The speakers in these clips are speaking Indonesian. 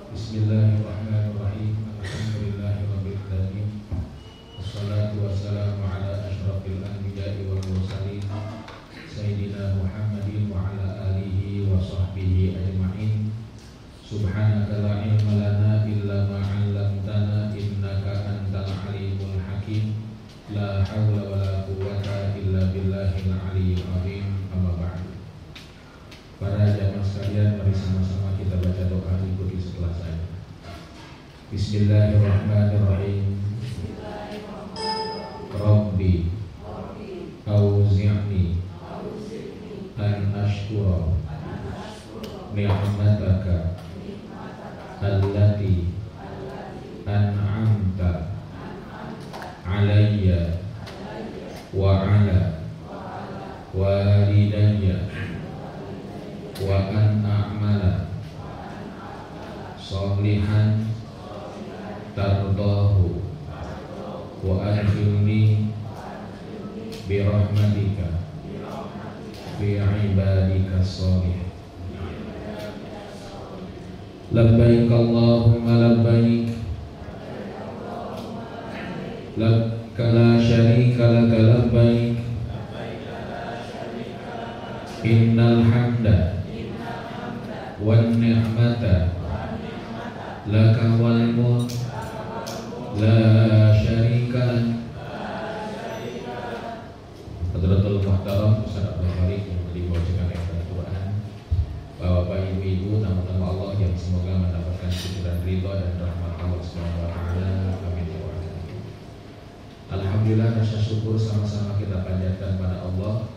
Bismillahirrahmanirrahim. Alhamdulillahirabbil alamin. Wassalatu wassalamu ala asyrafil anbiya'i wal mursalin sayyidina Muhammadin wa ala alihi wa sahbihi ajma'in. Subhanaka la ilma lana illa ma 'allamtana innaka antal alimul hakim. La haula wala quwwata illa billahil aliyyil azim. Amma ba'du. Para jamaah sekalian, mari sama-sama kita baca doa, ikuti setelah saya. Bismillahirrahmanirrahim. Rabbi auzi'ni an ashkura ni'mataka allati an'amta alayya wa ala walidayya wa an a'mala sholihan tardahu wa adkhilni bi rahmatika fi ibadika sholih. Labbaik Allahumma labbaik, laka la syarika laka labbaik, innal hamda wan ni'mata laka wal mulk la syarika lak. Hadratul Muhtaram Ustaz Abdul Khaliq yang dibacakan ayat Al-Quran. Bapak ibu-ibu, nama-nama Allah yang semoga mendapatkan syukur ridha dan rahmat Allah Subhanahu wa taala. Amin ya rabbal alamin. Alhamdulillah, rasa syukur sama-sama kita panjatkan pada Allah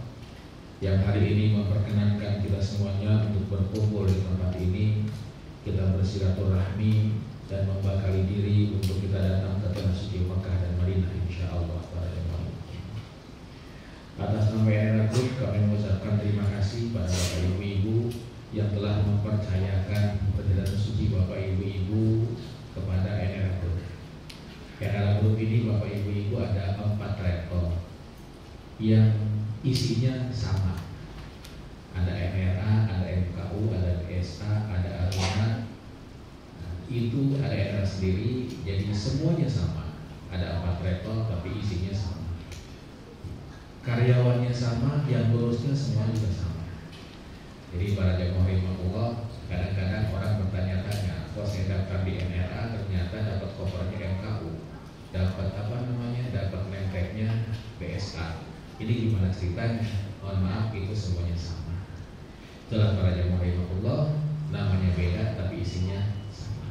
yang hari ini memperkenankan kita semuanya untuk berkumpul di tempat ini, kita bersilaturahmi dan membekali diri untuk kita datang ke tanah suci Mekah dan Madinah insyaallah. Atas nama Era Group kami mengucapkan terima kasih pada Bapak Ibu-ibu yang telah mempercayakan perjalanan suci Bapak Ibu-ibu kepada Era Group. Era Group ini Bapak Ibu-ibu ada 4 travel yang isinya sama. Ada MRA, ada MKU, ada BSA, ada Aruna. Itu ada era sendiri, jadi semuanya sama. Ada 4 travel tapi isinya sama. Karyawannya sama, yang ngurusnya semua juga sama. Jadi para jamaah rahimahullah, kadang-kadang orang bertanya-tanya, kok saya daftar di MRA ternyata dapat kopernya MKU, dapat dapat lempeknya BSA. Ini gimana ceritanya? Mohon maaf, itu semuanya sama. Itulah para jamaah rahimahullah, namanya beda tapi isinya sama.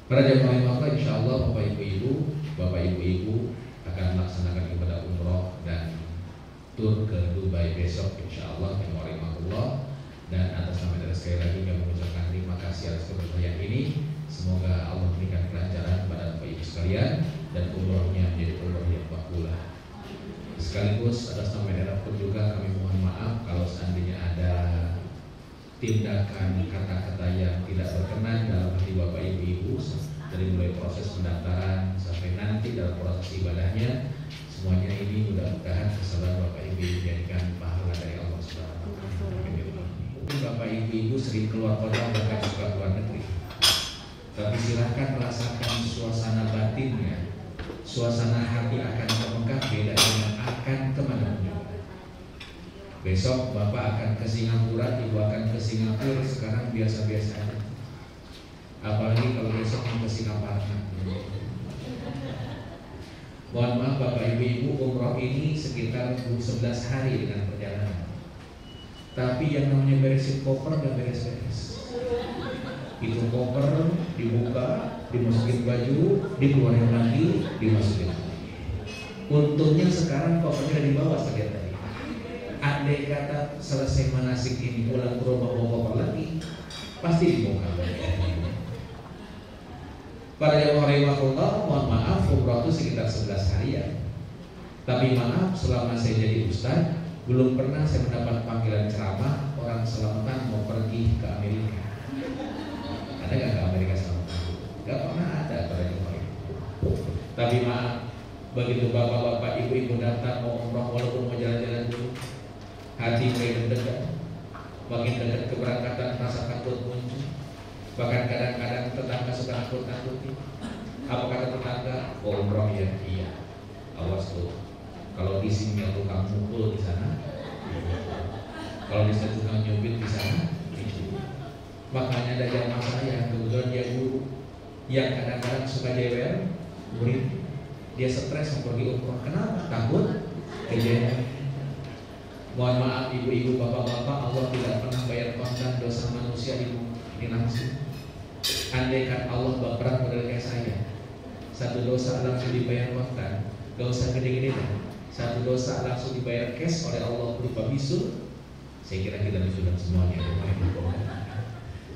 Para jamaah rahimahullah, insyaallah Bapak Ibu-ibu akan melaksanakan ibadah umroh dan tur ke Dubai besok insyaallah jamaah rahimahullah. Dan atas nama dari sekali lagi kami mengucapkan terima kasih atas keberkahan ini. Semoga Allah memberikan kelancaran pada Bapak Ibu sekalian dan umrohnya menjadi umroh yang makbulah. Sekaligus atas nama daerah pun juga kami mohon maaf kalau seandainya ada tindakan kata-kata yang tidak berkenan dalam hati Bapak Ibu dari mulai proses pendaftaran sampai nanti dalam proses ibadahnya. Semuanya ini mudah-mudahan kesalahan Bapak Ibu dijadikan pahala dari Allah Subhanahu wa taala. Mungkin Bapak Ibu sering keluar kota bahkan juga keluar negeri, tapi silahkan merasakan suasana batinnya, suasana hati akan ke Mekah beda dengan akan kemana-mana. Besok Bapak akan ke Singapura, Ibu akan ke Singapura, sekarang biasa-biasa aja. Apalagi kalau besok mau ke Singapura. Mohon maaf Bapak Ibu, umroh ini sekitar 11 hari dengan perjalanan. Tapi yang namanya beresin koper dan beres-beres. Itu koper dibuka, dimasukin baju, dikeluarin lagi, dimasukin lagi. Untungnya sekarang kopernya dibawa sekalian tadi. Andai kata selesai manasik ini pulang ke rumah bawa koper lagi, pasti dibongkar. Para jamaah rahimahullah, mohon maaf, umroh itu sekitar 11 harian. Tapi maaf, selama saya jadi ustaz, belum pernah saya mendapat panggilan ceramah orang selamatan mau pergi ke Amerika. Ada nggak ke Amerika selamatan? Nggak pernah ada para jamaah. Tapi maaf, begitu bapak-bapak, ibu-ibu datang mau umroh walaupun mau jalan-jalan dulu, hati makin dekat, makin dekat keberangkatan rasa takut muncul. Bahkan kadang-kadang tetangga suka nakut-nakuti. Apa kata tetangga? Umroh ya, iya. Awas tuh, kalau di sini tukang mukul di sana, kalau di sana tukang nyubit di sana, itu. Makanya ada jamaah saya, kebetulan dia guru, yang kadang-kadang suka jewer, murid, dia stres mau pergi umroh. Kenapa? Takut kejadian. Mohon maaf ibu-ibu, bapak-bapak, Allah tidak pernah bayar kontan dosa manusia ini langsung. Andaikan Allah baperan pada kayak saya, satu dosa langsung dibayar kontan, gak usah gede-gede dah. Satu dosa langsung dibayar cash oleh Allah berupa bisul. Saya kira kita bisulan semuanya.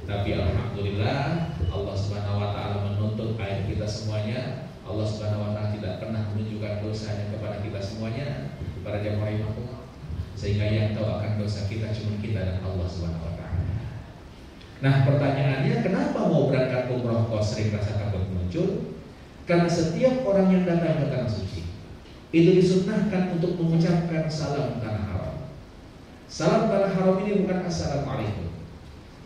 Tapi alhamdulillah Allah Subhanahu wa taala menuntut air kita semuanya. Allah Subhanahu wa taala tidak pernah menunjukkan dosanya kepada kita semuanya, para jamaah rahimahullah. Sehingga yang tahu akan dosa kita cuma kita dan Allah Subhanahu wa taala. Nah, pertanyaannya, kenapa mau berangkat umroh kok sering rasa takut muncul? Karena setiap orang yang datang ke tanah suci itu disunnahkan untuk mengucapkan salam tanah haram. Salam tanah haram ini bukan assalamualaikum.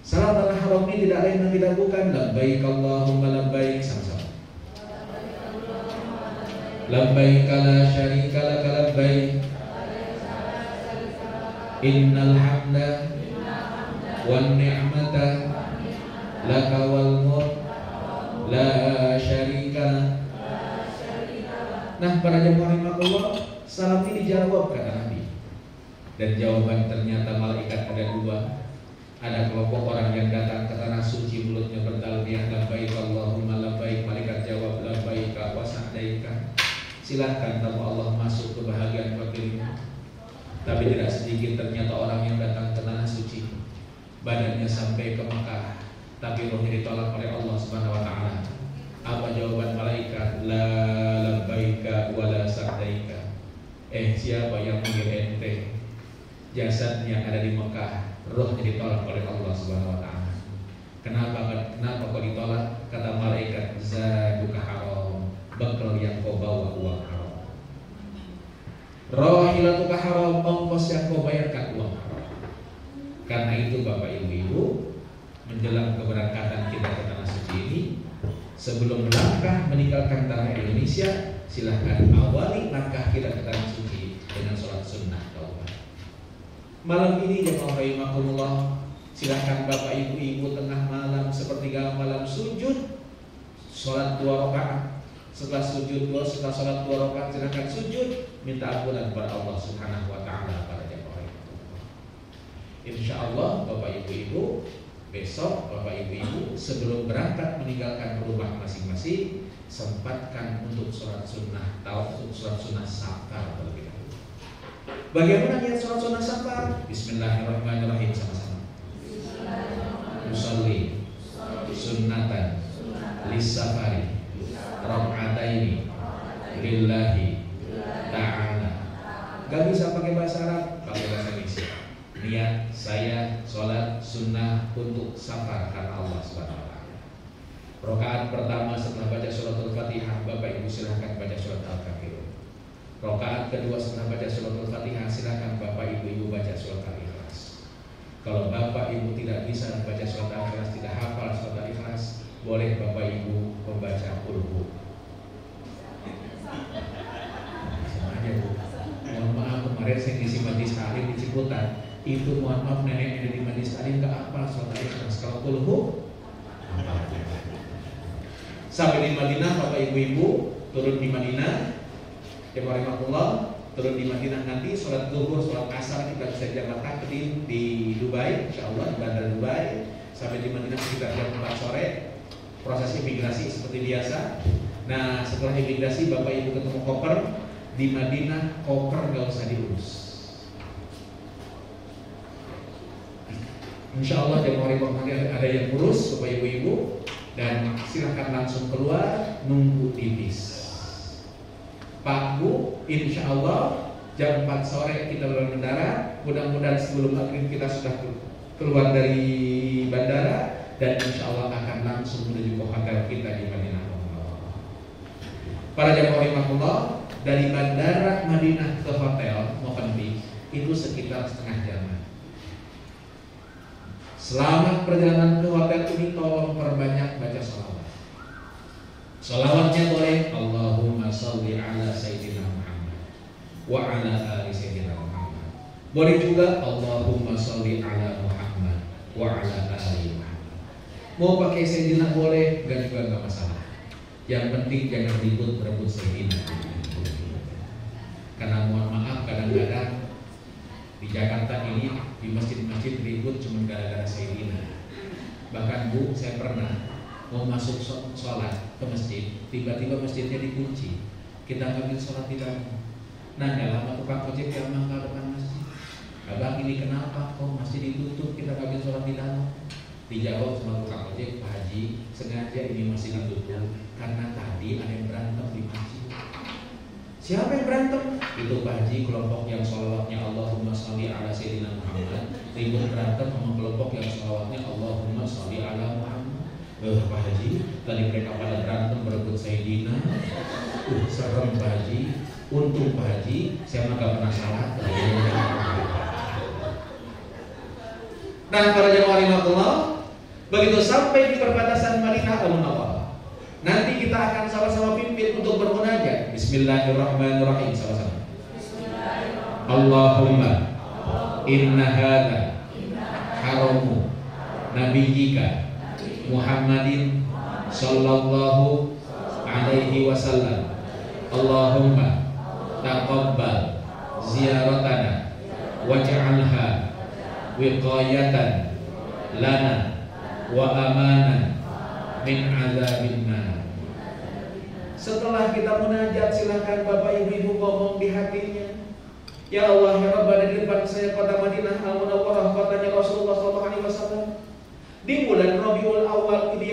Salam tanah haram ini tidak lain dan tidak bukan labbaik Allahumma labbaik, sama-sama. Labbaik la syarika laka labbaik. Innal hamda wan ni'mata laka wal mulk la syarika. Nah, para jamaah rahimahullah, salam ini dijawab kata Nabi. Dan jawaban ternyata malaikat ada dua. Ada kelompok orang yang datang ke tanah suci, mulutnya bertalbiyah labbaik Allahumma labbaik, malaikat jawab labbaik wa sa'daika. Silahkan tamu Allah masuk ke bahagian fakirmu. Tapi tidak sedikit ternyata orang yang datang ke tanah suci, badannya sampai ke Mekah, tapi rohnya ditolak oleh Allah Subhanahu wa taala. Apa jawaban malaikat? La labbaika wa la sa'daika. Siapa yang manggil ente? Jasadnya ada di Mekah, rohnya ditolak oleh Allah Subhanahu wa taala. Kenapa kok ditolak? Kata malaikat, zaduka haram, bekal yang kau bawa uang haram. Rahilatuka haram, ongkos yang kau bayarkan uang haram. Karena itu Bapak Ibu-ibu, menjelang keberangkatan kita ke tanah suci ini, sebelum langkah meninggalkan tanah Indonesia, silahkan awali langkah kita ke tanah suci dengan sholat sunnah taubat. Malam ini jemaah rahimahullah, silahkan Bapak Ibu-ibu tengah malam sepertiga malam sujud, sholat 2 rakaat. Setelah sholat 2 rakaat silahkan sujud, minta ampunan kepada Allah Subhanahu wa taala para jemaah rahimahullah. Insyaallah Bapak Ibu-ibu, besok Bapak Ibu-ibu sebelum berangkat meninggalkan rumah masing-masing, sempatkan untuk sholat sunnah sholat sunnah safar terlebih dahulu. Bagaimana niat sholat sunnah safar? Bismillahirrahmanirrahim, sama-sama. Musalli sunnatan lis-safari rak'ataini lillahi ta'ala. Gak bisa pakai bahasa Arab, pakai bahasa Indonesia. Niat saya sholat sunnah untuk safar karena Allah Subhanahu wa taala. Rakaat pertama setelah baca suratul Fatihah, Bapak Ibu silahkan baca surat Al-Kafirun. Rakaat kedua setelah baca suratul Fatihah, silahkan Bapak Ibu baca surat Al-Ikhlas. Kalau Bapak Ibu tidak bisa baca surat Al-Ikhlas, tidak hafal surat Al-Ikhlas, boleh Bapak Ibu membaca Qul-Hu. Semuanya Bu. Mohon maaf, kemarin saya ngisi majlis taklim di Ciputat. Itu mohon maaf, nenek yang di majlis taklim nggak hafal surat Al-Ikhlas. Kalau Qul-Hu sampai di Madinah, Bapak Ibu turun di Madinah, jemaah rahimahullah, turun di Madinah nanti sholat zuhur, sholat asar kita bisa jamak takdim di Dubai, insyaallah di Bandar Dubai. Sampai di Madinah sekitar jam 4 sore. Proses imigrasi seperti biasa. Nah, setelah imigrasi Bapak Ibu ketemu koper di Madinah, koper nggak usah diurus. Insyaallah jemaah rahimahullah ada yang urus Bapak Ibu, dan silahkan langsung keluar nunggu di bis. Pak Bu, insya Allah jam 4 sore kita bermendarat. Mudah-mudahan sebelum maghrib kita sudah keluar dari bandara, dan insya Allah akan langsung menuju ke hotel kita di Madinah. Para jamaah rahimahullah, dari bandara Madinah ke hotel Movenpick itu sekitar setengah jam. Selamat perjalanan ke hotel ini, tolong perbanyak baca sholawat. Sholawatnya boleh Allahumma sholli ala Sayyidina Muhammad wa ala ali Sayyidina Muhammad. Boleh juga Allahumma sholli ala Muhammad wa ala ali Muhammad. Mau pakai Sayyidina boleh, enggak juga enggak masalah. Yang penting jangan ribut berebut Sayyidina. Karena mohon maaf kadang-kadang di Jakarta ini di masjid-masjid ribut cuma gara-gara Sayyidina. Bahkan Bu, saya pernah mau masuk sholat ke masjid, tiba-tiba masjidnya dikunci. Kita ngambil sholat di dalam. Nanya lama tukang ojek yang mangkal depan masjid. Abang ini kenapa kok masjid ditutup, kita ngambil sholat di dalam? Dijawab sama tukang ojek, Pak Haji, sengaja ini masih ditutup karena tadi ada yang berantem di masjid. Siapa yang berantem? Itu Pak Haji, kelompok yang sholawatnya Allahumma sholli ala Sayyidina Muhammad ribut berantem sama kelompok yang sholawatnya Allahumma sholli ala Muhammad. Pak Haji, tadi mereka pada berantem berebut Sayyidina. Serem Pak Haji. Untung Pak Haji, saya mah gak pernah salah. Nah, para jemaah rahimakumullah, begitu sampai di perbatasan Madinah Al-Munawwarah, nanti kita akan sama-sama pimpin untuk bermunajat. Bismillahirrahmanirrahim, sama-sama. Allahumma inna hadza haramu nabiyyika Muhammadin sallallahu alaihi wasallam. Allahumma taqabbal ziyaratana waj'alha wiqayatan lana wa amanan min azabin nar. Setelah kita munajat, silakan Bapak Ibu ngomong di hatinya, ya Allah ya Rabbana, di depan saya kota Madinah Al-Munawwarah, kotanya Rasulullah SAW. Di bulan Rabiul Awal ini,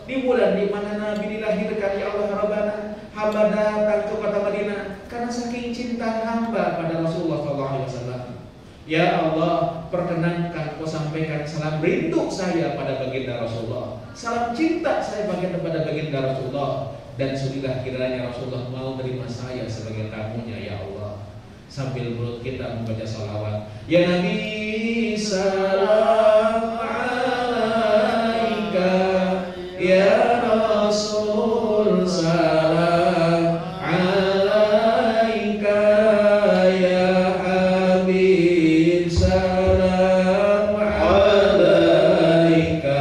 di bulan di mana Nabi dilahirkan, ya Allah ya Rabbana, hamba datang ke kota Madinah karena saking cinta hamba pada Rasulullah SAW. Ya Allah, perkenankan Kau sampaikan salam rindu saya pada baginda Rasulullah, salam cinta saya pada baginda Rasulullah, dan sudilah kiranya Rasulullah mau terima saya sebagai tamunya, ya Allah. Sambil mulut kita membaca salawat, ya Nabi salam alaika, ya Rasul salam alaika, ya Habib salam alaika,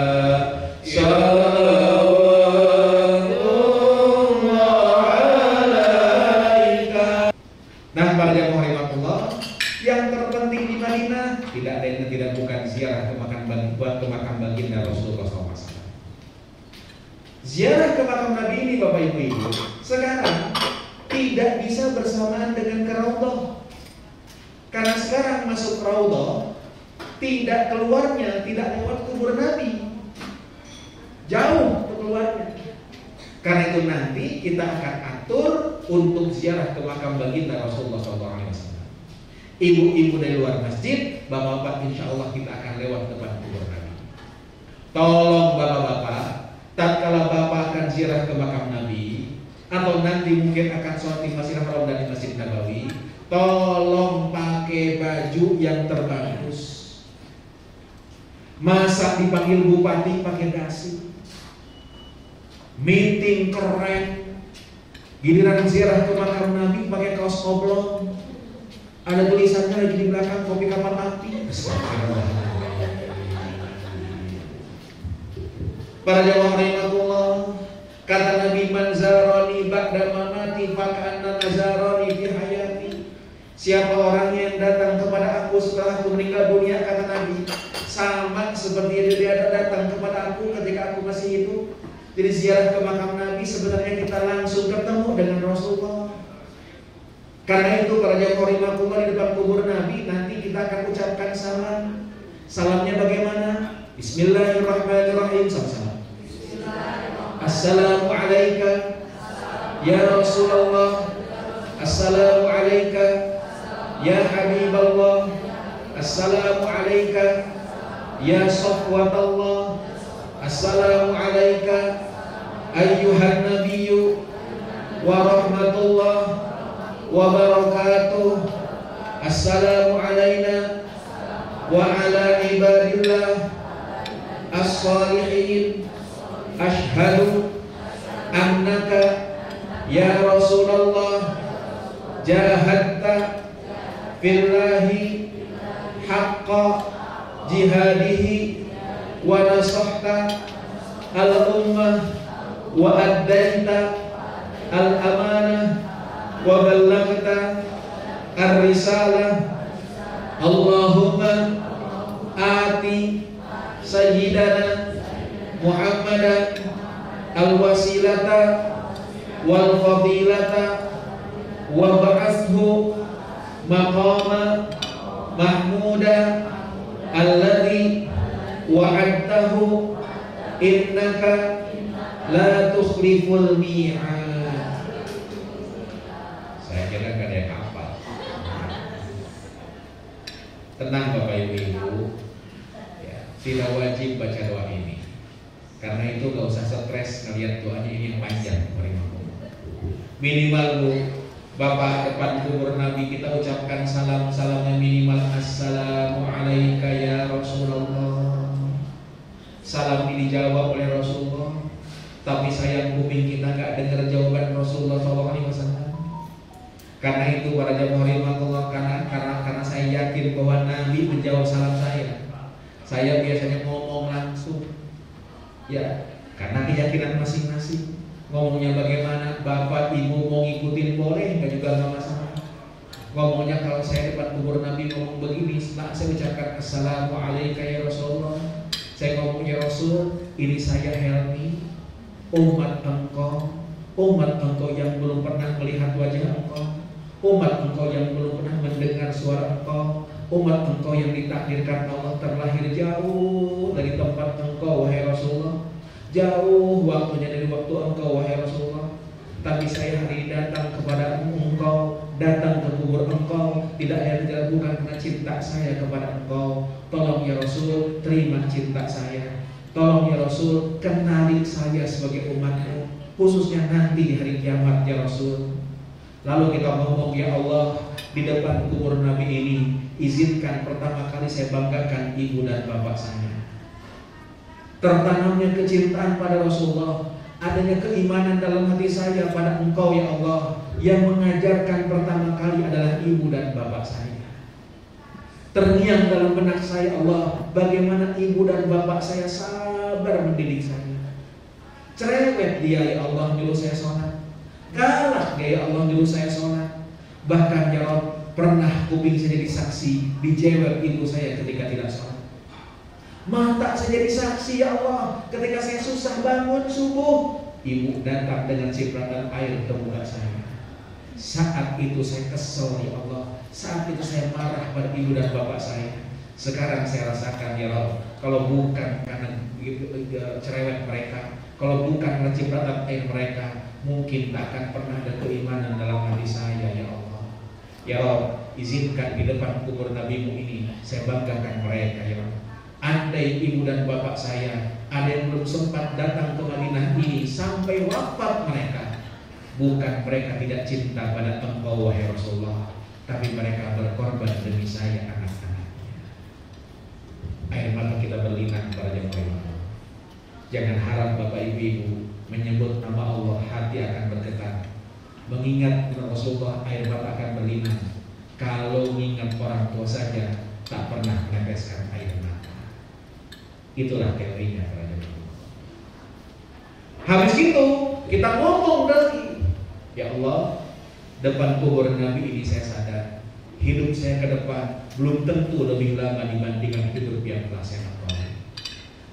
salawatullah alaika. Nah, para jemaah rahimakumullah, yang terpenting di Madinah tidak lain tidak bukan ziarah ke makam baginda Rasulullah SAW. Ziarah ke makam Nabi ini, Bapak Ibu, sekarang tidak bisa bersamaan dengan ke Raudhah. Karena sekarang masuk Raudhah, tidak keluarnya, tidak lewat kubur Nabi, jauh keluarnya. Karena itu nanti kita akan atur untuk ziarah ke makam baginda Rasulullah SAW. Ibu-ibu dari luar masjid, bapak-bapak, insya Allah kita akan lewat depan kubur Nabi. Tolong bapak-bapak, tatkala bapak akan ziarah ke makam Nabi, atau nanti mungkin akan sholat di Masjidil Haram dan di Masjid Nabawi, tolong pakai baju yang terbagus. Masa dipanggil bupati pakai dasi, meeting keren, giliran ziarah ke makam Nabi pakai kaos oblong, ada tulisannya lagi di belakang kopi kamar api. Para jamaah rahimakumullah, kata Nabi, man zarani ba'da mamati faka'anna nazarani fi hayati. Siapa orang yang datang kepada aku setelah aku meninggal dunia, kata Nabi, sama seperti dia datang kepada aku ketika aku masih hidup. Jadi ziarah ke makam Nabi sebenarnya kita langsung ketemu dengan Rasulullah. Karena itu para jamaah rahimakumullah, di depan kubur Nabi nanti kita akan ucapkan salam. Salamnya bagaimana? Bismillahirrahmanirrahim, sama-sama. Assalamu alayka ya Rasulullah, assalamu alayka ya Habiballah, assalamu alayka ya Safwatallah, assalamu alayka ayyuhan nabiyyu wa rahmatullah wa barakatuh, assalamu alayna wa ala ibadillah as-salihin. Ashhadu annaka ya Rasulullah jahadta fillahi haqqa jihadihi wa nasahta al-ummah wa addaita al-amanah wa ballaghta ar-risalah. Allahumma ati sayyidana Muhammadan al-wasilata wal fadilata wa ba'athu maqama mahmuda alladhi wa'adtahu innaka la tukhliful mi'ad. Saya kira gak ada yang hafal. Tenang Bapak Ibu, ya, tidak wajib baca doa ini. Karena itu gak usah stres ngeliat doanya ini yang panjang. Minimal Bu, Bapak depan kubur Nabi kita ucapkan salamnya minimal assalamualaikum ya Rasulullah. Salam ini dijawab oleh Rasulullah, tapi sayang kuping kita gak dengar jawaban Rasulullah SAW. Karena itu para jamaah rahimakumullah, karena saya yakin bahwa Nabi menjawab salam saya biasanya ngomong langsung. Ya, karena keyakinan masing-masing. Ngomongnya bagaimana, Bapak Ibu mau ngikutin boleh, enggak juga nggak masalah. Ngomongnya kalau saya depan kubur Nabi ngomong begini, setelah saya ucapkan assalamualaikum ya Rasulullah, saya ngomong ya Rasul, ini saya Helmi, umat engkau yang belum pernah melihat wajah engkau, umat engkau yang belum pernah mendengar suara engkau, umat engkau yang ditakdirkan Allah terlahir jauh dari tempat engkau wahai Rasulullah, jauh waktunya dari waktu engkau wahai Rasulullah. Tapi saya hari ini datang kepada engkau, datang ke kubur engkau, tidak hanya bukan karena cinta saya kepada engkau. Tolong ya Rasul, terima cinta saya. Tolong ya Rasul, kenali saya sebagai umatmu, khususnya nanti di hari kiamat ya Rasul. Lalu kita ngomong, ya Allah, di depan kubur Nabi ini, izinkan pertama kali saya banggakan ibu dan bapak saya. Tertanamnya kecintaan pada Rasulullah, adanya keimanan dalam hati saya pada engkau ya Allah. Yang mengajarkan pertama kali adalah ibu dan bapak saya. Terngiang dalam benak saya Allah, bagaimana ibu dan bapak saya sabar mendidik saya. Cerewet dia ya Allah nyuruh saya sholat, galak dia ya Allah nyuruh saya sholat. Bahkan ya Allah, pernah kuping saya jadi saksi dijewel ibu saya ketika tidak sholat. Mata saya jadi saksi ya Allah, ketika saya susah bangun subuh, ibu datang dengan cipratan air ke muka saya. Saat itu saya kesel ya Allah, saat itu saya marah pada ibu dan bapak saya. Sekarang saya rasakan ya Allah, kalau bukan karena cerewet mereka, kalau bukan karena cipratan air mereka, mungkin tak akan pernah ada keimanan dalam hati saya ya Allah. Ya Allah, izinkan di depan kubur Nabi-Mu ini saya banggakan mereka ya Allah. Andai ibu dan bapak saya ada yang belum sempat datang ke Madinah ini sampai wafat mereka, bukan mereka tidak cinta pada engkau wahai Rasulullah, tapi mereka berkorban demi saya anak-anaknya. Air mata kita berlinang para jemaah. Jangan harap bapak ibu menyebut nama Allah hati akan bergetar. Mengingat Rasulullah air mata akan berlinang. Kalau mengingat orang tua saja tak pernah meneteskan air mata. Itulah teorinya para jemaah. Habis itu kita ngomong lagi, ya Allah, depan kubur Nabi ini saya sadar hidup saya ke depan belum tentu lebih lama dibandingkan hidup yang telah saya lakukan.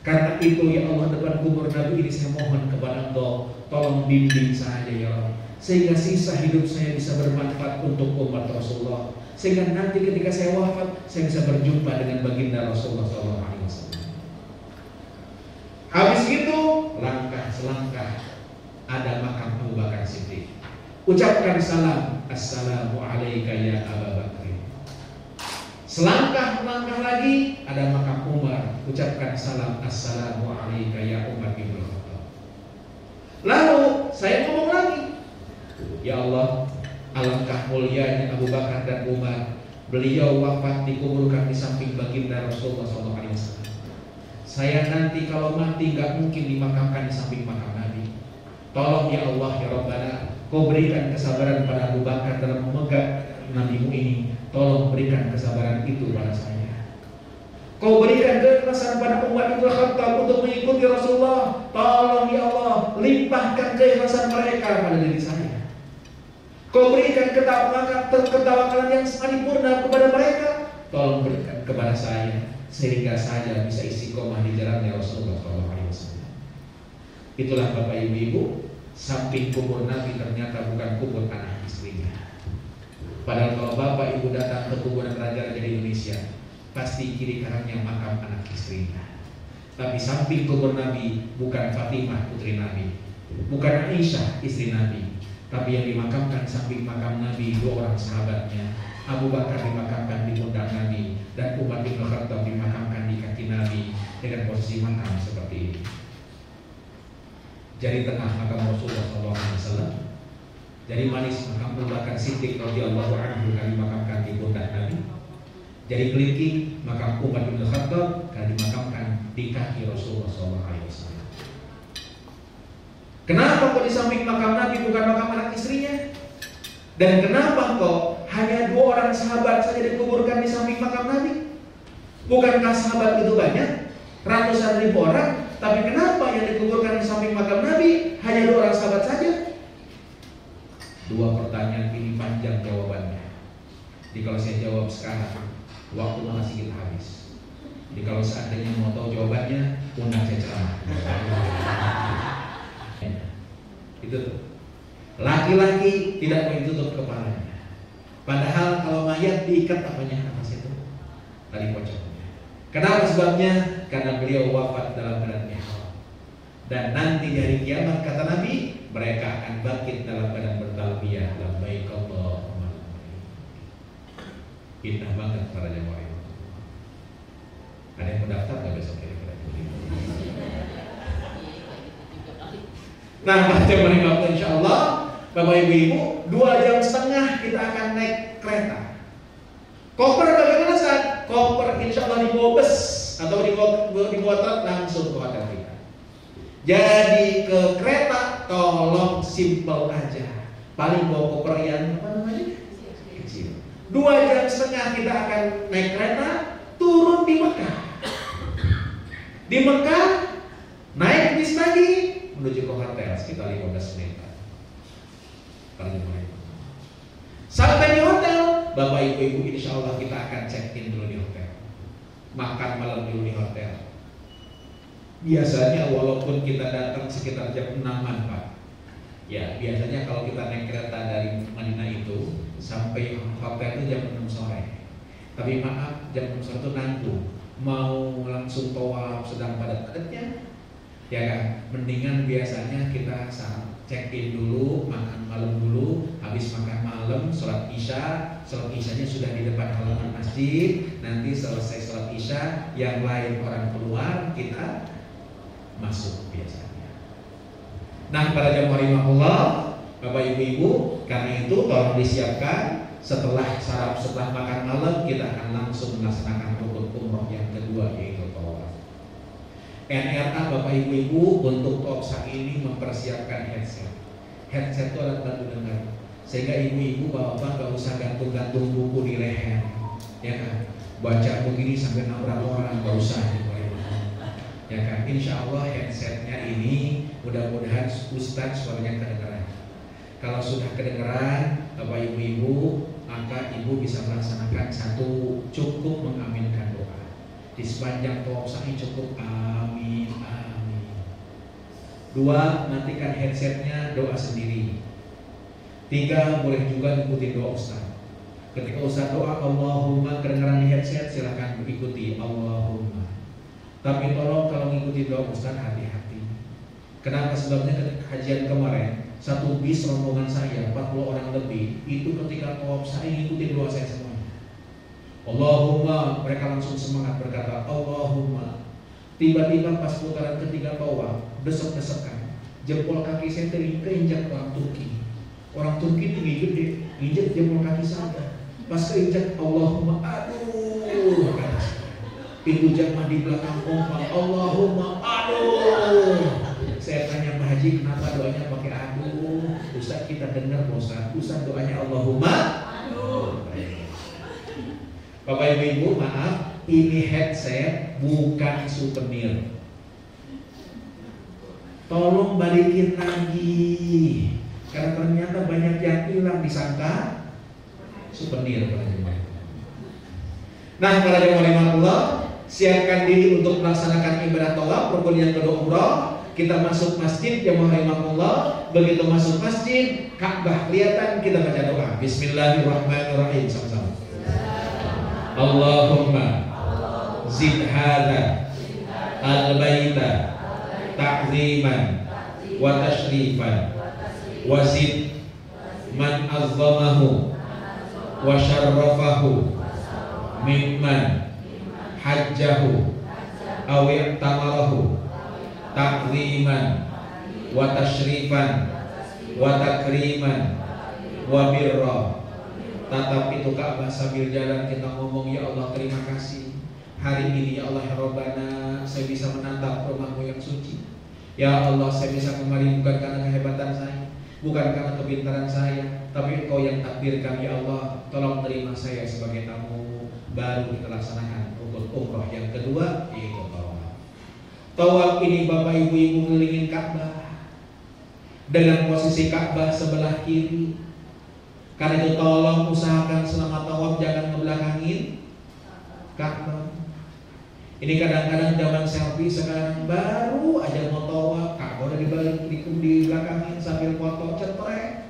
Karena itu ya Allah, depan kubur Nabi ini saya mohon kepada Engkau, tolong bimbing saya ya Allah, sehingga sisa hidup saya bisa bermanfaat untuk umat Rasulullah, sehingga nanti ketika saya wafat saya bisa berjumpa dengan baginda Rasulullah SAW. Habis itu langkah selangkah ada makam Abu Bakar Siddiq. Ucapkan salam, assalamualaikum ya Abu Bakar. Selangkah lagi ada makam Umar. Ucapkan salam, assalamualaikum ya Umar bin Khattab. Lalu saya ngomong lagi, ya Allah, alangkah mulianya Abu Bakar dan Umar. Beliau wafat dikuburkan di samping baginda Rasulullah SAW. saya nanti kalau mati gak mungkin dimakamkan di samping makam Nabi. Tolong ya Allah ya Rabbana, Kau berikan kesabaran pada Abu Bakar dalam memegang Nabi-Mu ini. Tolong berikan kesabaran itu pada saya. Kau berikan keikhlasan pada umat itu Khattab untuk mengikuti Rasulullah. Tolong ya Allah, limpahkan keikhlasan mereka pada diri saya. Kau berikan ketawakalan yang sempurna kepada mereka. Tolong berikan kepada saya sehingga saya bisa istiqomah di jalannya Rasulullah SAW. Itulah Bapak Ibu, samping kubur Nabi ternyata bukan kubur anak istrinya. Padahal kalau Bapak Ibu datang ke kuburan raja-raja di Indonesia, pasti kiri kanannya makam anak istrinya. Tapi samping kubur Nabi bukan Fatimah putri Nabi, bukan Aisyah istri Nabi, tapi yang dimakamkan samping makam Nabi dua orang sahabatnya. Abu Bakar dimakamkan di pundak Nabi dan Umar bin Khattab dimakamkan di kaki Nabi dengan posisi makam seperti ini. Jari tengah makam Rasulullah SAW, jari manis makam Abu Bakar Siddiq radhiyallahu anhu kali dimakamkan di pundak Nabi. Jari kelingking makam Umar bin Khattab kali dimakamkan di kaki Rasulullah SAW. Kenapa kok di samping makam Nabi bukan makam anak istrinya? Dan kenapa kok hanya dua orang sahabat saja dikuburkan di samping makam Nabi? Bukankah sahabat itu banyak, ratusan ribu orang? Tapi kenapa yang dikuburkan di samping makam Nabi hanya dua orang sahabat saja? Dua pertanyaan ini panjang jawabannya. Jadi kalau saya jawab sekarang, waktu masih kita habis. Jadi kalau seandainya mau tahu jawabannya, undang saya ceramah. Itu tuh. Laki-laki tidak boleh tutup kepalanya. Padahal kalau mayat diikat apanya? Apa sih itu? Tali pocongnya. Kenapa sebabnya? Karena beliau wafat dalam keadaan ihram. Dan nanti dari kiamat kata Nabi, mereka akan bangkit dalam keadaan bertalbiyah, labbaik Allahumma labbaik. Indah banget para jamaah. Ada yang mendaftar nggak besok kira-kira? Nah, pada jamaah insyaallah, Bapak Ibu, 2 jam setengah kita akan naik kereta. Koper bagaimana saat? Koper insya Allah dibawa bus atau dibawa truk langsung ke hotel kita. Jadi ke kereta tolong simple aja. Paling bawa koper yang apa namanya? Kecil. 2 jam setengah kita akan naik kereta turun di Mekah. Di Mekah naik bis lagi menuju ke hotel sekitar 15 menit. Sampai di hotel, Bapak Ibu insya Allah kita akan check in dulu di hotel, makan malam dulu di hotel. Biasanya walaupun kita datang sekitar jam 6-an Pak, ya biasanya kalau kita naik kereta dari Madinah itu sampai hotel itu jam 6 sore. Tapi maaf, jam 6 sore itu nanggung, mau langsung tawaf sedang padat-padatnya, ya kan? Mendingan biasanya kita check in dulu, makan malam dulu, habis makan malam, sholat isya. Sholat isyanya sudah di depan halaman masjid. Nanti selesai sholat isya, yang lain orang keluar, kita masuk biasanya. Nah, para jamaah rahimahullah, Bapak Ibu, karena itu tolong disiapkan setelah makan malam kita akan langsung melaksanakan rukun umroh yang kedua, yaitu tawaf. NRA Bapak Ibu untuk topsa ini mempersiapkan headset. Headset itu alat bantu dengar, sehingga ibu-ibu bapak gak usah gantung-gantung buku di leher, ya kan? Baca begini sampai nabrak orang, gak usah, ya kan? Insya Allah headsetnya ini mudah-mudahan Ustadz suaranya kedengeran. Kalau sudah kedengeran Bapak Ibu, maka ibu bisa melaksanakan satu, cukup mengaminkan doa di sepanjang tawaf sa'i, cukup amin amin. 2, matikan headsetnya, doa sendiri. 3, boleh juga ikuti doa Ustaz. Ketika Ustaz doa Allahumma kedengaran di headset, silakan ikuti Allahumma. Tapi tolong kalau mengikuti doa Ustaz hati-hati. Kenapa? Sebabnya ketika kajian kemarin, satu bis rombongan saya 40 orang lebih, itu ketika tawaf sa'i ikuti doa saya semua. Allahumma, mereka langsung semangat berkata Allahumma. Tiba-tiba pas putaran ketiga tawaf, desek-desekan, jempol kaki saya keinjak orang Turki. Orang Turki itu nginjek jempol kaki saya. Pas keinjak Allahumma, aduh, Pintu jamaah di belakang kompak. Allahumma aduh. Saya tanya Pak Haji, kenapa doanya pakai aduh? Ustaz, kita dengar Ustaz. Ustaz doanya Allahumma aduh. Bapak Ibu, maaf, ini headset bukan souvenir. Tolong balikin lagi. Karena ternyata banyak yang hilang, disangka souvenir. Nah, para jemaah Allah, siapkan diri untuk melaksanakan ibadah tawaf rukun yang kedua umrah. Kita masuk masjid, jemaah rahimahullah. Begitu masuk masjid, Ka'bah kelihatan, kita baca doa. Bismillahirrahmanirrahim sama-sama. Allahumma zid hadza al-baita ta'ziman wa tashrifan wa zid man azzamahu wa syarrafahu mimman hajjahu aw i'tamarahu ta'ziman wa tashrifan wa takriman wa birra. Tatap itu Ka'bah sambil jalan kita ngomong, ya Allah terima kasih hari ini ya Allah ya Rabbana, saya bisa menatap rumahmu yang suci. Ya Allah, saya bisa kemari bukan karena kehebatan saya, bukan karena kepintaran saya, tapi Engkau yang takdirkan. Ya Allah, tolong terima saya sebagai tamu. Baru kita laksanakan rukun umroh yang kedua, yaitu tawaf. Tawaf ini Bapak Ibu ngelilingin Ka'bah dengan posisi Ka'bah sebelah kiri. Karena itu tolong usahakan selama tawaf jangan ngebelakangin Ka'bah. Ini kadang-kadang zaman selfie sekarang baru aja mau tawaf, Ka'bah udah di belakangin sambil foto cetrek.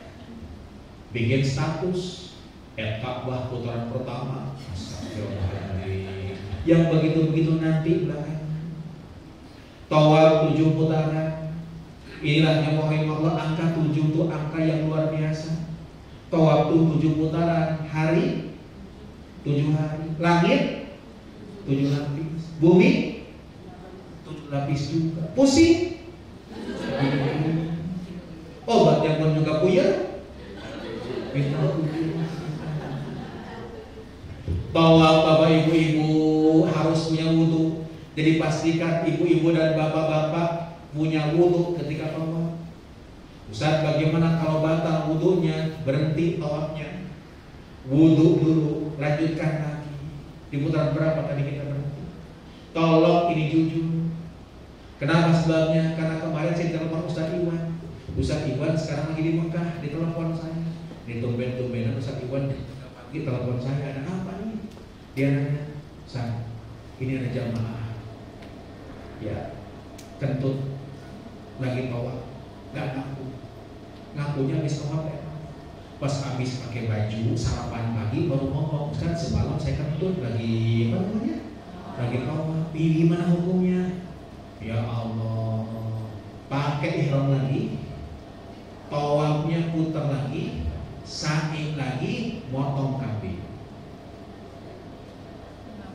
Bikin status Ka'bah putaran pertama. Astagfirullahaladzim. Yang begitu-begitu nanti belakang. Tawaf 7 putaran. Inilah yang Allah, angka 7 itu angka yang luar biasa. Tawaf 7 putaran, hari 7 hari, langit 7 lapis, bumi 7 lapis juga. Pusing? Obat yang pun juga puyeng. Tawaf Bapak Ibu harus punya wudu. Jadi pastikan ibu-ibu dan bapak-bapak punya wudu ketika tawaf. Ustaz, bagaimana kalau batal wudunya? Berhenti tawafnya, wudu dulu, lanjutkan lagi. Di putaran berapa tadi kita berhenti? Tolong ini jujur. Kenapa sebabnya? Karena kemarin saya telepon Ustaz Iwan. Ustaz Iwan sekarang lagi di Mekah, ditelepon saya. Ditumben-tumbenan Ustaz Iwan pagi telepon saya, ada apa nih? Dia nanya, Ustaz, ini ada jamaah ya kentut lagi tawaf, gak ngakunya habis tawaf ya. Pas habis pakai baju sarapan pagi baru ngomong, Ustaz semalam saya kentut lagi apa namanya? Lagi tawaf. Gimana hukumnya? Ya Allah, pakai ihram lagi, tawafnya putar lagi, sa'i lagi, motong kambing.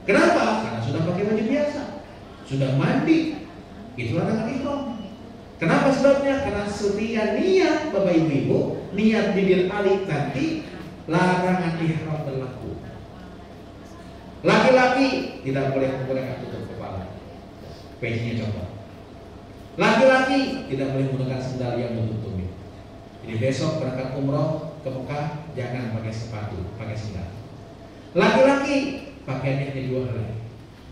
Kenapa? Karena sudah pakai baju biasa, sudah mandi, itulah dengan ihram. Kenapa sebabnya? Karena setiap niat Bapak Ibu, niat bibir alik nanti larangan ihram berlaku. Laki-laki tidak boleh menggunakan tutup kepala. Pejinya contoh. Laki-laki tidak boleh menggunakan sendal yang menutup tumit. Jadi besok berangkat umroh ke Mekah jangan pakai sepatu, pakai sendal. Laki-laki pakaiannya hanya 2 helai.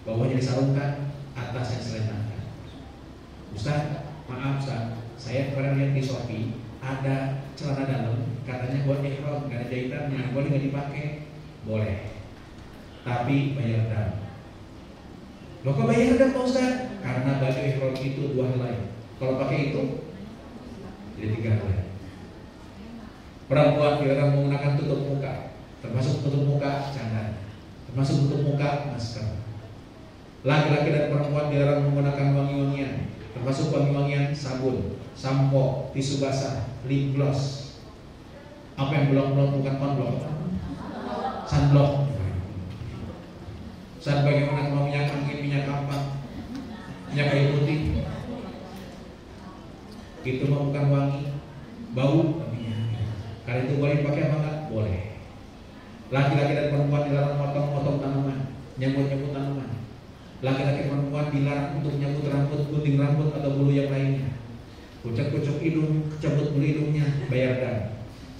Bawahnya disarungkan, atasnya selendangkan. Ustaz, maaf Ustaz, saya kemarin lihat di Shopee ada celana dalam, katanya buat ihram, nggak ada jahitannya, boleh nggak dipakai? Boleh, tapi bayar dam. Loh kok bayar dam Pak Ustaz? Karena baju ihram itu 2 helai. Kalau pakai itu jadi 3 helai. Perempuan dilarang menggunakan tutup muka, termasuk tutup muka jangan, termasuk tutup muka masker. Laki-laki dan perempuan dilarang menggunakan wangi-wangian, termasuk wangi-wangian sabun, sampo, tisu basah, lip gloss. Apa yang blok-blok bukan konblok? Sunblock. Saat bagaimana kalau minyak angin, minyak apa? Minyak kayu putih. Itu mah bukan wangi, bau. Karena itu boleh pakai apa enggak? Boleh. Laki-laki dan perempuan dilarang motong-motong tanaman, nyambut-nyambut tanaman. Laki-laki perempuan dilarang untuk nyabut rambut, gunting rambut atau bulu yang lainnya. Kucek-kucek hidung, cabut bulu hidungnya, bayar dam.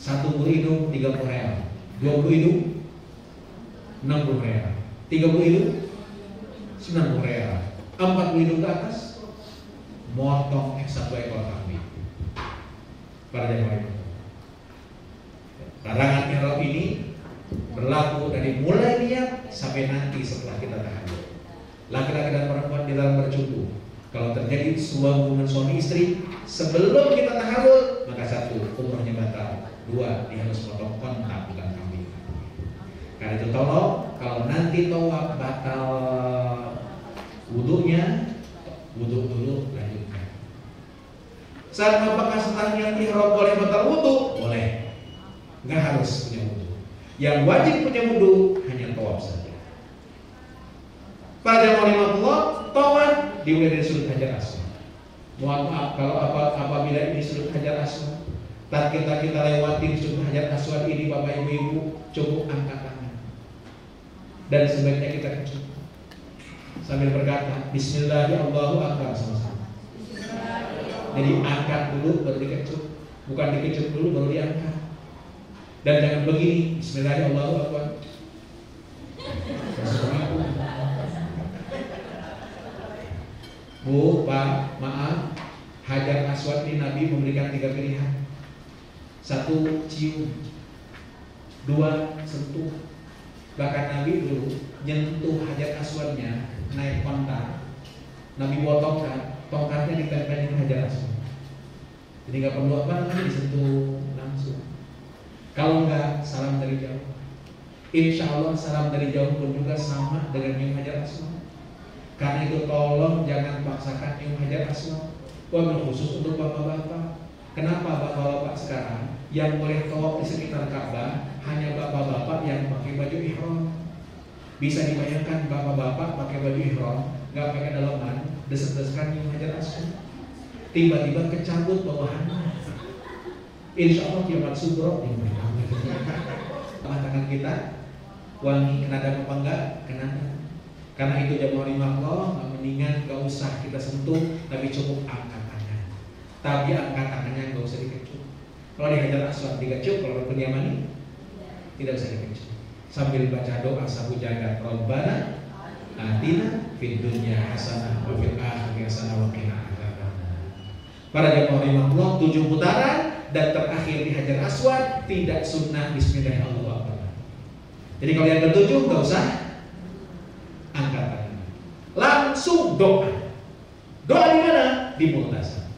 1 bulu hidung 30 real, 2 bulu hidung 60 real, 3 bulu hidung 90 real, 4 bulu hidung ke atas motong 1 ekor kambing. Para jemaah, larangan ihram ini berlaku dari mulai niat sampai nanti setelah kita tahallul. Laki-laki dan perempuan dilarang bercumbu. Kalau terjadi sebuah hubungan suami istri sebelum kita tahallul, maka 1, umrohnya batal. 2, dia harus potong kontak bukan kambing. Karena itu tolong, kalau nanti tawaf batal wudunya, wudu dulu lanjutkan. Saat apakah setelahnya ihram boleh batal wudu? Boleh. Nggak harus punya wudu. Yang wajib punya wudu hanya tawaf saja. Pada Allah, tawaf dimulai dari sudut Hajar Aswad. Mohon maaf kalau apabila ini sudut Hajar Aswad, tak kita lewatin sudut Hajar Aswad ini, Bapak Ibu, cukup angkat tangan. Dan sebaiknya kita kecup sambil berkata Bismillahirrahmanirrahim sama-sama. Jadi angkat dulu baru dikecup, bukan dikecup dulu baru diangkat. Dan jangan begini, Bismillahirrahmanirrahim. Bu, Pak, maaf, Hajar Aswad ini Nabi memberikan 3 pilihan. 1, cium. 2, sentuh. Bahkan Nabi dulu nyentuh Hajar Aswadnya naik kontak. Nabi bawa tongkatnya ditempelin Hajar Aswad. Jadi nggak perlu disentuh langsung. Kalau enggak, salam dari jauh. Insya Allah salam dari jauh pun juga sama dengan nyium Hajar Aswad. Karena itu tolong jangan paksakan nyium Hajar Aswad. Wabil khusus untuk bapak-bapak. Kenapa bapak-bapak sekarang yang boleh tawaf di sekitar Ka'bah hanya bapak-bapak yang pakai baju ihram? Bisa dibayangkan bapak-bapak pakai baju ihram, nggak pakai dalaman, desek-desekan nyium Hajar Aswad. Tiba-tiba kecabut bawahannya. Insya Allah kiamat subro di tangan kita wangi, kena dam apa enggak? Kena dam. Karena itu jamaah Allah, mendingan gak usah kita sentuh, tapi cukup angkat tangan. Tapi angkat tangannya gak usah dikecup. Kalau di Hajar Aswad dikecup, kalau rukun Yamani tidak usah dikecup. Sambil baca doa sabu jagat, Rabbana atina fid dunya hasanah wa fil akhirati hasanah wa qina adzabannar. Para jamaah Allah 7 putaran dan terakhir di Hajar Aswad tidak sunnah Bismillahirrahmanirrahim. Jadi kalau yang ke-7 gak usah angkat tangan, langsung doa. Doa di mana? Di Multazam.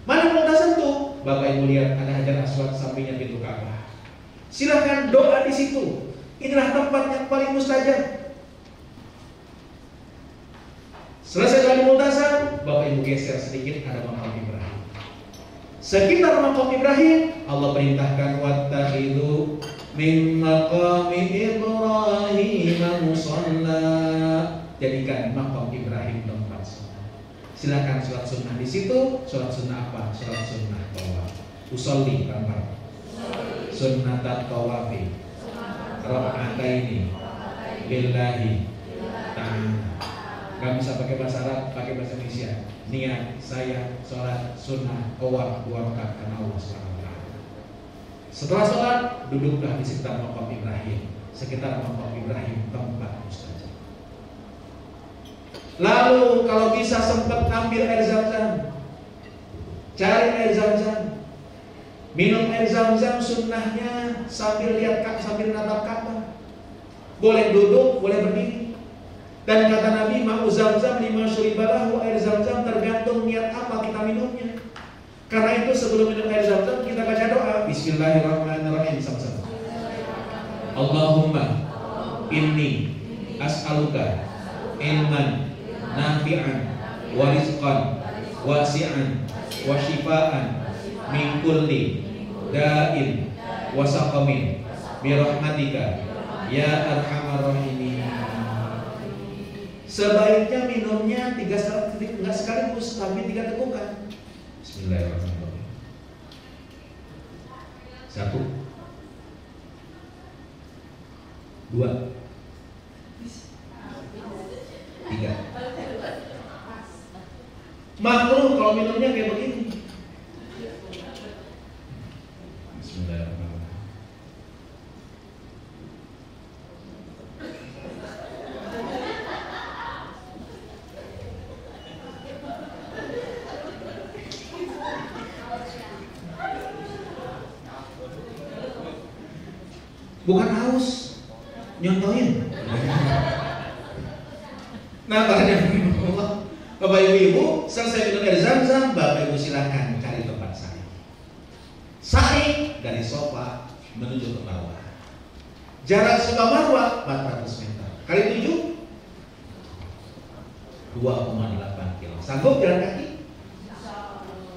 Mana Multazam tuh? Bapak Ibu lihat ada Hajar Aswad sampingnya pintu Ka'bah. Silahkan doa di situ. Inilah tempat yang paling mustajab. Selesai doa di Multazam, Bapak Ibu geser sedikit, ada makam Ibrahim. Sekitar makam Ibrahim, Allah perintahkan wattakhidhu min maqami Ibrahim musalla. Jadikan makam Ibrahim tempat sholat. Silakan sholat sunnah di situ. Sholat sunnah apa? Sholat sunnah tawaf. Usolli kampar. Sunnatat tawafi. Raka'ataini lillahi ta'ala. Gak bisa pakai bahasa Arab, pakai bahasa Indonesia. Niat saya sholat sunnah tawaf 2 rakaat karena Allah SWT. Setelah sholat, duduklah di sekitar makam Ibrahim. Sekitar makam Ibrahim tempat mustajab. Lalu kalau bisa sempat ambil air Zam-Zam, cari air Zam-Zam, minum air Zam-Zam sunnahnya sambil lihat sambil natap Ka'bah. Boleh duduk, boleh berdiri. Dan kata Nabi, ma'u Zam-Zam lima syuribalahu, air Zam-Zam tergantung niat apa kita minumnya. Karena itu sebelum minum air Zam-Zam kita baca doa Bismillahirrahmanirrahim sama-sama. Allahumma inni as'aluka ilman nafi'an wa rizqan wasi'an wa shifaan min kulli da'in wa saqamin bi rahmatika ya arhamar rahimin. Sebaiknya minumnya 3 kali, enggak sekaligus, tapi 3 tegukan. Bismillahirrahmanirrahim. 1 2 3 Makruh kalau minumnya kayak begini. Bismillahirrahmanirrahim. Bukan haus, nyontohin. Nah, Bapak Ibu, selesai minum air Zam-Zam, Bapak Ibu silakan cari tempat sa'i. Sa'i dari sofa menuju ke Marwah. Jarak Sofa Marwah 400 meter. Kali 7 2,8 kilo. Sanggup jalan kaki?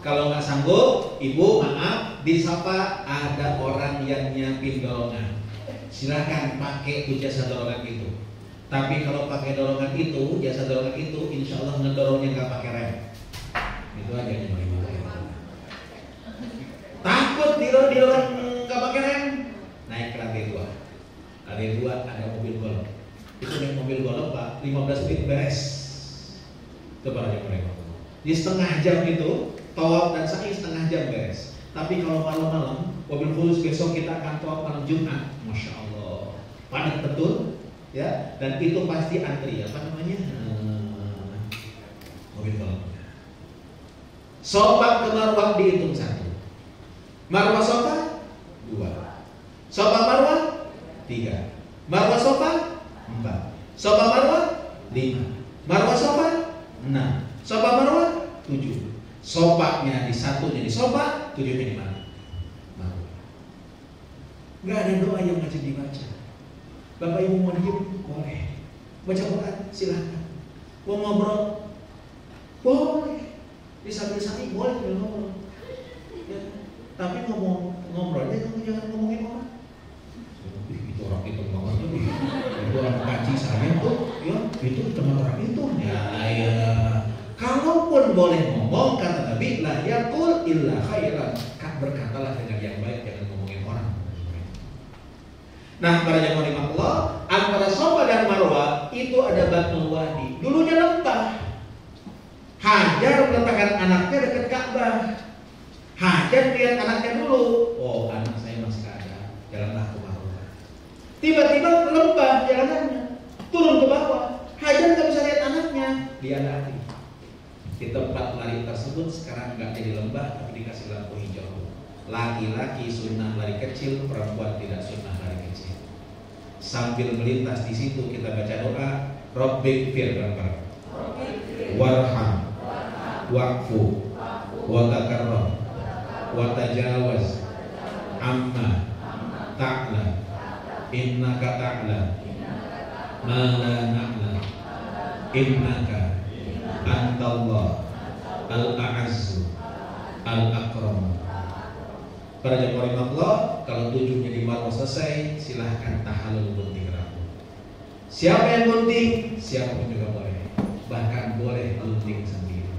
Kalau nggak sanggup, Ibu maaf, disapa ada orang yang nyiapin dorongan. Silakan pakai jasa dorongan itu. Tapi kalau pakai dorongan itu, jasa dorongan itu, insya Allah ngedorongnya nggak pakai rem. Itu aja yang mau Ibu. Takut didorong nggak pakai rem, naik ke lantai 2. Lantai 2 ada mobil golf. Itu naik mobil golf Pak, 15 menit beres. Itu para jemaah. Di setengah jam itu, tawaf dan sa'i setengah jam beres. Tapi kalau malam-malam, mobil khusus besok kita akan tawaf malam Jumat, masya Allah, padat betul. Ya, dan itu pasti antri, apa namanya? Mobil golf. Sofa ke Marwah dihitung 1. Marwah sofa 2. Sofa Marwah 3. Marwah sofa 4. Sofa Marwah 5. Marwah sofa 6. Sofa Marwah 7. Sofanya di 1 jadi sofa, 7-nya di mana? Marwah. Gak ada doa yang wajib dibaca. Bapak Ibu mau diem, boleh. Baca Quran, silakan. Mau ngobrol, boleh. Di sambil sa'i boleh ngobrol. Ya. Tapi ngobrolnya kamu jangan ngomongin orang. Itu orang itu banget, itu orang kaji saya tuh, ya itu teman orang itu. Ya. Kalaupun boleh ngomong, kata Nabi, la yaqul illa khairan. Berkatalah dengan yang baik, jangan ngomongin orang. Nah, para jemaah Allah, antara Sofa dan Marwah itu ada Batnul Wadi. Dulunya lembah. Hajar meletakkan anaknya dekat Ka'bah. Hajar lihat anaknya dulu. Oh, anak saya masih ada. Jalanlah ke Marwah. Tiba-tiba lembah jalanannya. Turun ke bawah. Hajar nggak bisa lihat anaknya. Dia lari. Di tempat lari tersebut sekarang nggak jadi lembah, tapi dikasih lampu hijau. Laki-laki sunnah lari kecil, perempuan tidak sunnah lari kecil. Sambil melintas di situ kita baca doa, Rabbik fir warham wa'fu wa takarram wa tajawaz amma ta'la innaka ta'la ma la na'la innaka antallah al-a'azzu al-akram. Para jemaah Allah, kalau 7-nya di Marwah selesai, silahkan tahallul gunting rambut. Siapa yang gunting, siapa pun juga boleh. Bahkan boleh gunting sendiri.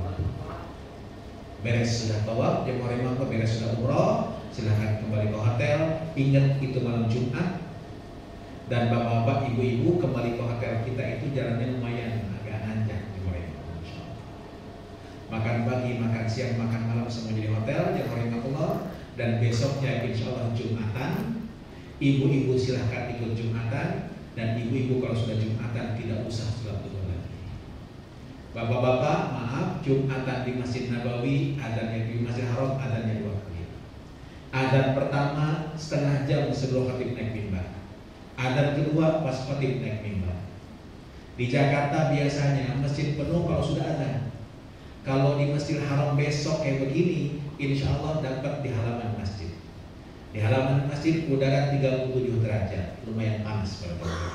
Beres sudah tawaf, jemaah Allah beres sudah umroh, silahkan kembali ke hotel. Ingat itu malam Jumat. Dan bapak-bapak, ibu-ibu kembali ke hotel kita itu jalannya lumayan agak nanjak jemaah Allah. Makan pagi, makan siang, makan malam semua di hotel, jemaah Allah. Dan besoknya insya Allah Jumatan, ibu-ibu silahkan ikut Jumatan. Dan ibu-ibu kalau sudah Jumatan tidak usah sholat duha lagi. Bapak-bapak maaf, Jumatan di Masjid Nabawi, adanya di Masjid Haram, adanya 2 kali. Adan pertama setengah jam sebelum khatib naik mimbar. Adan kedua pas khatib naik mimbar. Di Jakarta biasanya masjid penuh kalau sudah adan. Kalau di Masjid Haram besok kayak begini, insya Allah dapat di halaman masjid. Di halaman masjid udara 37 derajat, lumayan panas pada waktu.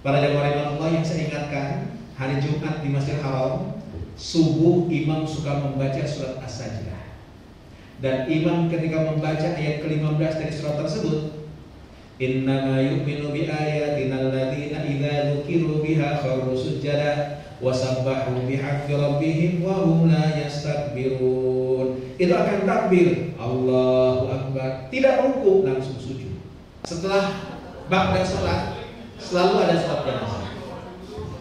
Para jemaah Allah yang saya ingatkan, hari Jumat di Masjid Haram, subuh imam suka membaca surat As-Sajdah. Dan imam ketika membaca ayat ke-15 dari surat tersebut, innama yu'minu bi ayatina alladziina idza dzukiru biha kharru sujada wasabbahu bihamdi rabbihim wa hum la yastakbirun. Itu akan takbir Allahu Akbar, tidak rukuk, langsung sujud. Setelah ba'da salat selalu ada salat jenazah.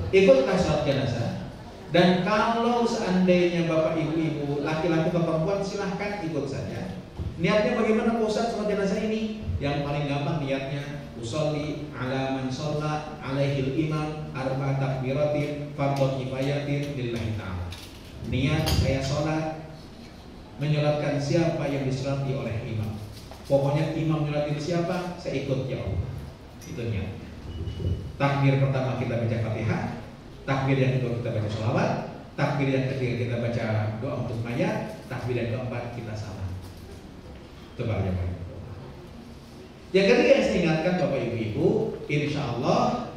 Ikutkah salat jenazah? Dan kalau seandainya Bapak Ibu-ibu, laki-laki atau perempuan, silahkan ikut saja. Niatnya bagaimana Pak Ustaz sholat jenazah ini? Yang paling gampang niatnya, usolli ala man sholla alaihil imam arba'a takbiratin fardhu kifayatin lillahi ta'ala. Niat saya sholat menyolatkan siapa yang disolati oleh imam. Pokoknya imam nyolatin siapa, saya ikut ya Allah. Itu niat. Takbir pertama kita baca Fatihah, takbir yang kedua kita baca sholawat, takbir yang ketiga kita baca doa untuk mayat, takbir yang keempat kita salam. Coba aja Pak. Yang ketiga yang saya ingatkan Bapak Ibu, insya Allah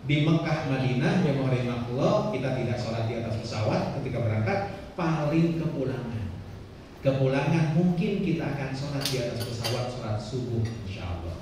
di Mekah Madinah yang rahimahullah kita tidak sholat di atas pesawat ketika berangkat, paling kepulangan mungkin kita akan sholat di atas pesawat sholat subuh insya Allah.